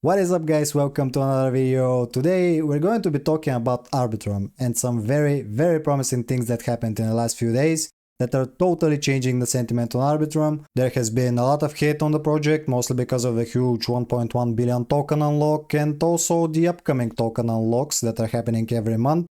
What is up guys, welcome to another video. Today we're going to be talking about Arbitrum and some very promising things that happened in the last few days that are totally changing the sentiment on Arbitrum. There has been a lot of hate on the project, mostly because of the huge 1.1 billion token unlock and also the upcoming token unlocks that are happening every month.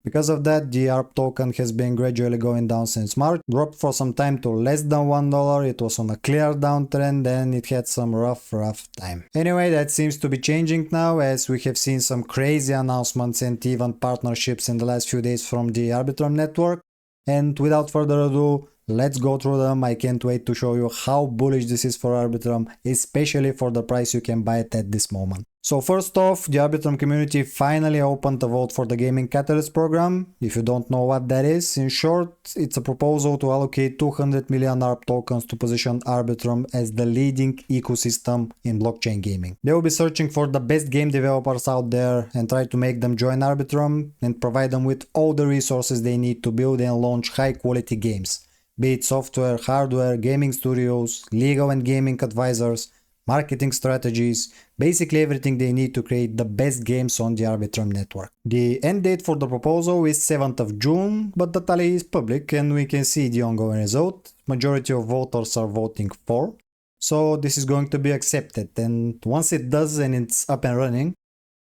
Because of that, the ARP token has been gradually going down since March, dropped for some time to less than $1, it was on a clear downtrend and it had some rough time. Anyway, that seems to be changing now as we have seen some crazy announcements and even partnerships in the last few days from the Arbitrum network. And without further ado, let's go through them. I can't wait to show you how bullish this is for Arbitrum, especially for the price you can buy it at this moment. So first off, the Arbitrum community finally opened a vote for the Gaming Catalyst program. If you don't know what that is, in short, it's a proposal to allocate 200 million ARP tokens to position Arbitrum as the leading ecosystem in blockchain gaming. They will be searching for the best game developers out there and try to make them join Arbitrum and provide them with all the resources they need to build and launch high quality games. Be it software, hardware, gaming studios, legal and gaming advisors, marketing strategies, basically everything they need to create the best games on the Arbitrum network. The end date for the proposal is 7th of June, but the tally is public and we can see the ongoing result. Majority of voters are voting for, so this is going to be accepted, and once it does and it's up and running,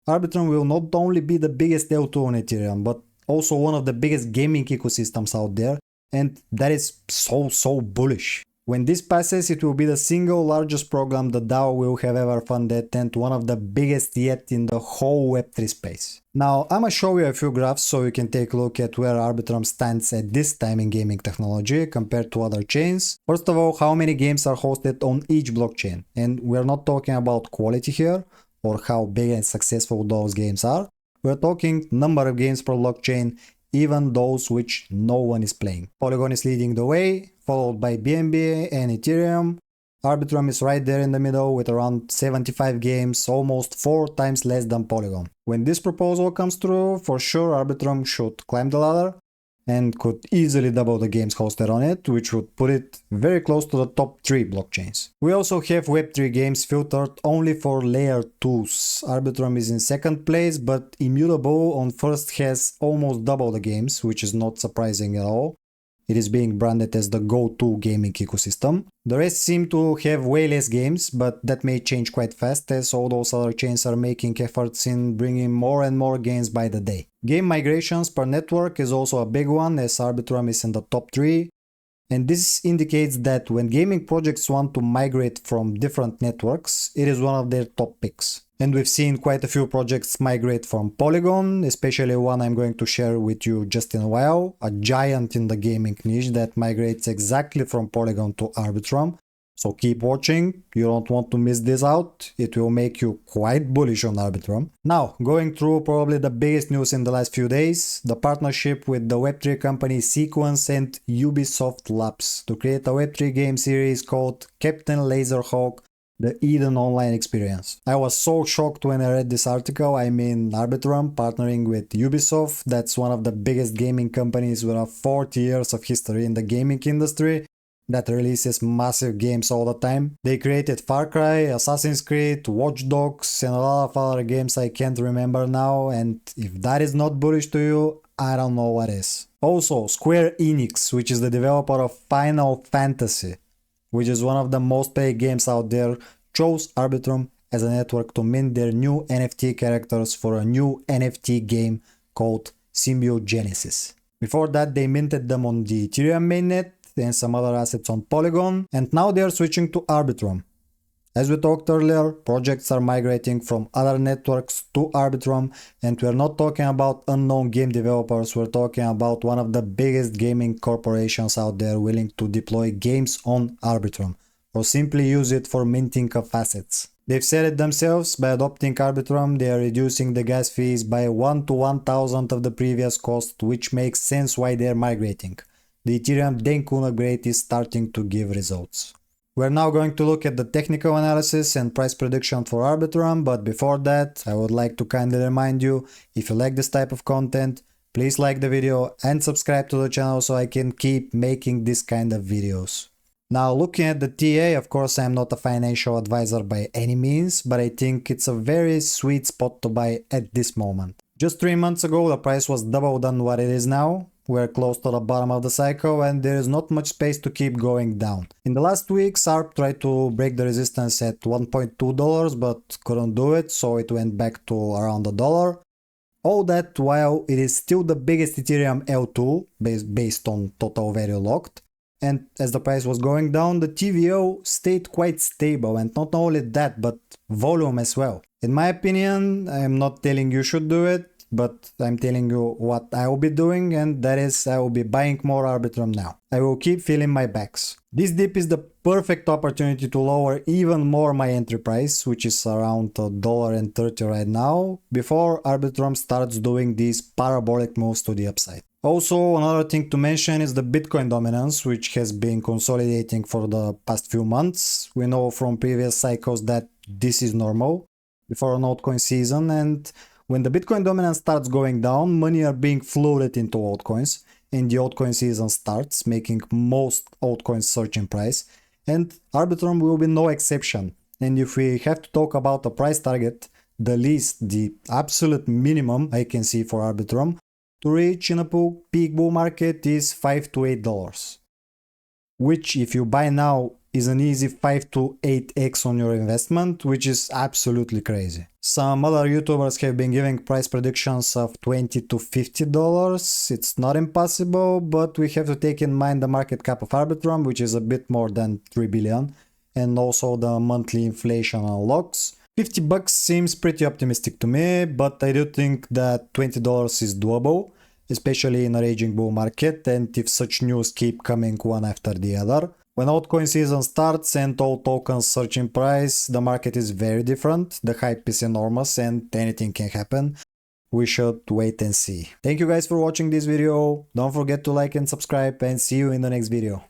Arbitrum will not only be the biggest L2 on Ethereum, but also one of the biggest gaming ecosystems out there, and that is so bullish. When this passes, it will be the single largest program the DAO will have ever funded and one of the biggest yet in the whole Web3 space. Now, I'ma show you a few graphs so you can take a look at where Arbitrum stands at this time in gaming technology compared to other chains. First of all, how many games are hosted on each blockchain? And we're not talking about quality here or how big and successful those games are. We're talking number of games per blockchain, even those which no one is playing. Polygon is leading the way, followed by BNB and Ethereum. Arbitrum is right there in the middle with around 75 games, almost 4 times less than Polygon. When this proposal comes through, for sure Arbitrum should climb the ladder and could easily double the games hosted on it, which would put it very close to the top 3 blockchains. We also have Web3 games filtered only for layer 2s. Arbitrum is in second place, but Immutable on first has almost double the games, which is not surprising at all. It is being branded as the go-to gaming ecosystem. The rest seem to have way less games, but that may change quite fast as all those other chains are making efforts in bringing more and more games by the day. Game migrations per network is also a big one as Arbitrum is in the top 3. And this indicates that when gaming projects want to migrate from different networks, it is one of their top picks. And we've seen quite a few projects migrate from Polygon, especially one I'm going to share with you just in a while, a giant in the gaming niche that migrates exactly from Polygon to Arbitrum. So keep watching, you don't want to miss this out, it will make you quite bullish on Arbitrum. Now, going through probably the biggest news in the last few days, the partnership with the Web3 company Sequence and Ubisoft Labs to create a Web3 game series called Captain Laserhawk: The Eden Online Experience. I was so shocked when I read this article. I mean, Arbitrum partnering with Ubisoft, that's one of the biggest gaming companies with 40 years of history in the gaming industry that releases massive games all the time. They created Far Cry, Assassin's Creed, Watch Dogs and a lot of other games I can't remember now, and if that is not bullish to you, I don't know what is. Also, Square Enix, which is the developer of Final Fantasy, which is one of the most played games out there, chose Arbitrum as a network to mint their new NFT characters for a new NFT game called Symbiogenesis. Before that, they minted them on the Ethereum mainnet and some other assets on Polygon, and now they are switching to Arbitrum. As we talked earlier, projects are migrating from other networks to Arbitrum, and we're not talking about unknown game developers, we're talking about one of the biggest gaming corporations out there willing to deploy games on Arbitrum, or simply use it for minting of assets. They've said it themselves, by adopting Arbitrum they are reducing the gas fees by 1 to 1000 of the previous cost, which makes sense why they're migrating. The Ethereum Denkun upgrade is starting to give results. We're now going to look at the technical analysis and price prediction for Arbitrum, but before that, I would like to kindly remind you, if you like this type of content, please like the video and subscribe to the channel so I can keep making this kind of videos. Now, looking at the TA, of course, I'm not a financial advisor by any means, but I think it's a very sweet spot to buy at this moment. Just 3 months ago, the price was double than what it is now. We're close to the bottom of the cycle and there is not much space to keep going down. In the last weeks, ARP tried to break the resistance at $1.2 but couldn't do it, so it went back to around $1. All that while it is still the biggest Ethereum L2 based on total value locked. And as the price was going down, the TVO stayed quite stable, and not only that, but volume as well. In my opinion, I'm not telling you should do it, but I'm telling you what I will be doing, and that is I will be buying more Arbitrum now. I will keep filling my bags. This dip is the perfect opportunity to lower even more my entry price, which is around $1.30 right now, before Arbitrum starts doing these parabolic moves to the upside. Also, another thing to mention is the Bitcoin dominance, which has been consolidating for the past few months. We know from previous cycles that this is normal before an altcoin season, and when the Bitcoin dominance starts going down, money are being floated into altcoins, and the altcoin season starts, making most altcoins surge in price, and Arbitrum will be no exception. And if we have to talk about a price target, the absolute minimum I can see for Arbitrum to reach in a peak bull market is $5 to $8, which if you buy now is an easy 5 to 8x on your investment, which is absolutely crazy. Some other YouTubers have been giving price predictions of $20 to $50. It's not impossible, but we have to take in mind the market cap of Arbitrum, which is a bit more than 3 billion, and also the monthly inflation on locks. $50 seems pretty optimistic to me, but I do think that $20 is doable, especially in a raging bull market, and if such news keep coming one after the other. When altcoin season starts and all tokens surge in price, the market is very different, the hype is enormous and anything can happen. We should wait and see. Thank you guys for watching this video, don't forget to like and subscribe, and see you in the next video.